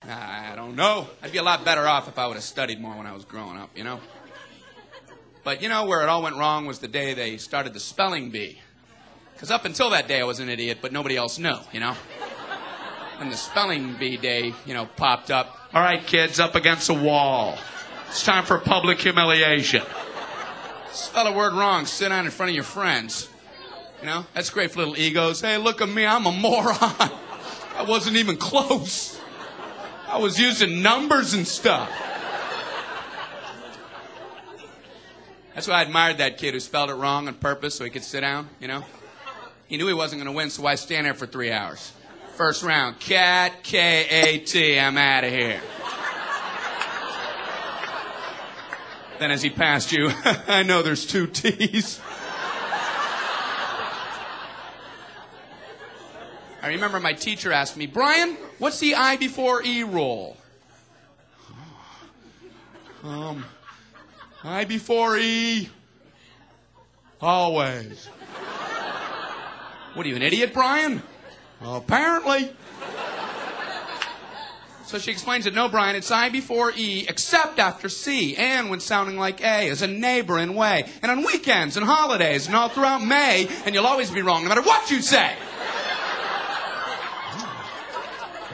I don't know. I'd be a lot better off if I would have studied more when I was growing up, you know? But you know where it all went wrong was the day they started the spelling bee. Because up until that day I was an idiot, but nobody else knew, you know? When the spelling bee day, you know, popped up. All right, kids, up against a wall. It's time for public humiliation. Spell a word wrong, sit down in front of your friends. You know, that's great for little egos. Hey, look at me, I'm a moron. I wasn't even close. I was using numbers and stuff. That's why I admired that kid who spelled it wrong on purpose so he could sit down, you know. He knew he wasn't going to win, so why stand there for 3 hours? First round, cat, K-A-T, I'm out of here. Then as he passed you, I know there's 2 T's. I remember my teacher asked me, Brian, what's the I before E rule? I before E, always. What are you, an idiot, Brian? Well, apparently. So she explains it, no, Brian, it's I before E, except after C, and when sounding like A, as a neighboring way, and on weekends and holidays, and all throughout May, and you'll always be wrong, no matter what you say.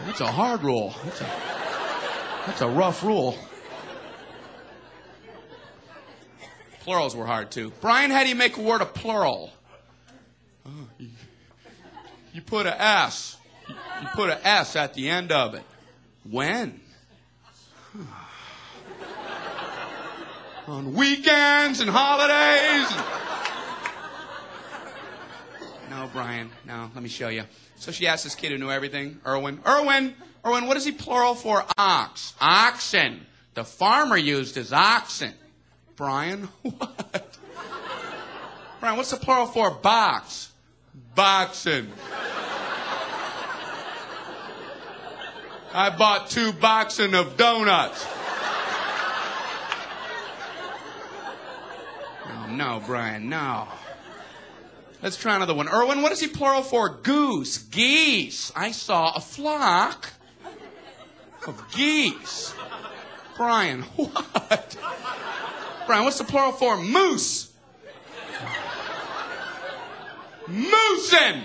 That's a hard rule. That's a rough rule. Plurals were hard, too. Brian, how do you make a word a plural? You put a S. You put a S at the end of it. When? On weekends and holidays. No, Brian. No, let me show you. So she asked this kid who knew everything, Erwin, what is he plural for ox? Oxen. The farmer used his oxen. Brian, what? Brian, what's the plural for box? Boxen. I bought 2 boxen of donuts. Oh, no, Brian, no. Let's try another one. Erwin, what is he plural for? Goose. Geese. I saw a flock of geese. Brian, what? Brian, what's the plural for? Moose. Moosin.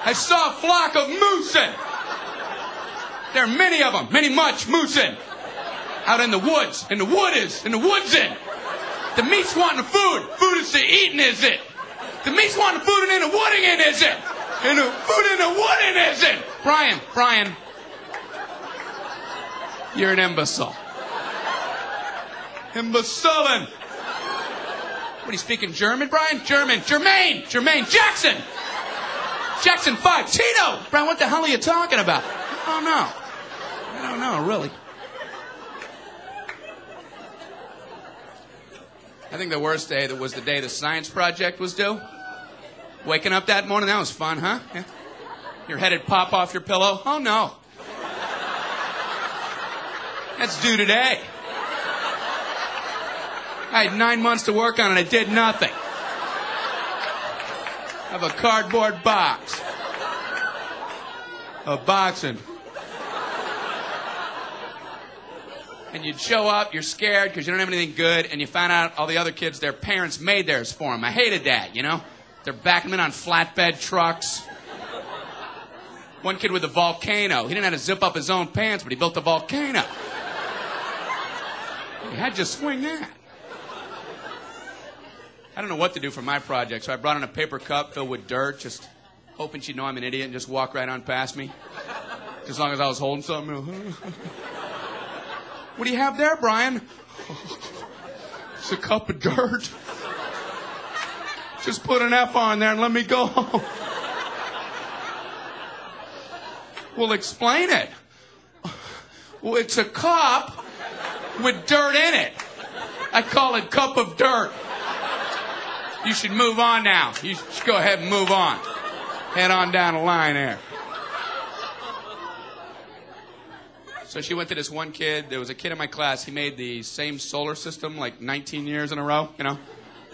I saw a flock of moosin. There are many of them, much moosin. Out in the woods, in the woodsin. The meat's wanting food. Food is to eating, is it? The meat's wanting food and in the wooding in, is it? And the food in the wooding, is it? Brian, you're an imbecile. Imbecilin'. What, are you speaking German, Brian? Jermaine, Jackson 5, Tito. Brian, what the hell are you talking about? I don't know, really. I think the worst day was the day the science project was due. Waking up that morning, that was fun, huh? Yeah. Your head would pop off your pillow. Oh, no. That's due today. I had 9 months to work on it. I did nothing. I have a cardboard box. A boxing. And you'd show up, you're scared because you don't have anything good, and you find out all the other kids, their parents made theirs for them. I hated that, you know? They're backing them in on flatbed trucks. One kid with a volcano. He didn't have to zip up his own pants, but he built a volcano. You had to swing that. I don't know what to do for my project, so I brought in a paper cup filled with dirt, just hoping she'd know I'm an idiot and just walk right on past me. As long as I was holding something. What do you have there, Brian? It's a cup of dirt. Just put an F on there and let me go home. Well, explain it. Well, it's a cup with dirt in it. I call it cup of dirt. You should move on now. You should go ahead and move on. Head on down the line there. So she went to this one kid. There was a kid in my class. He made the same solar system like 19 years in a row, you know.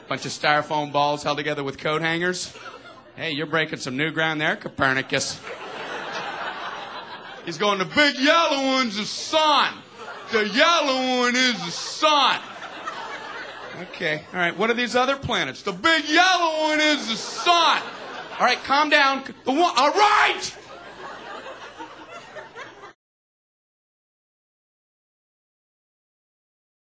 Bunch of styrofoam balls held together with coat hangers. Hey, you're breaking some new ground there, Copernicus. He's going, the big yellow one's the sun. The yellow one is the sun. Okay, all right, what are these other planets? The big yellow one is the sun. All right, calm down. All right!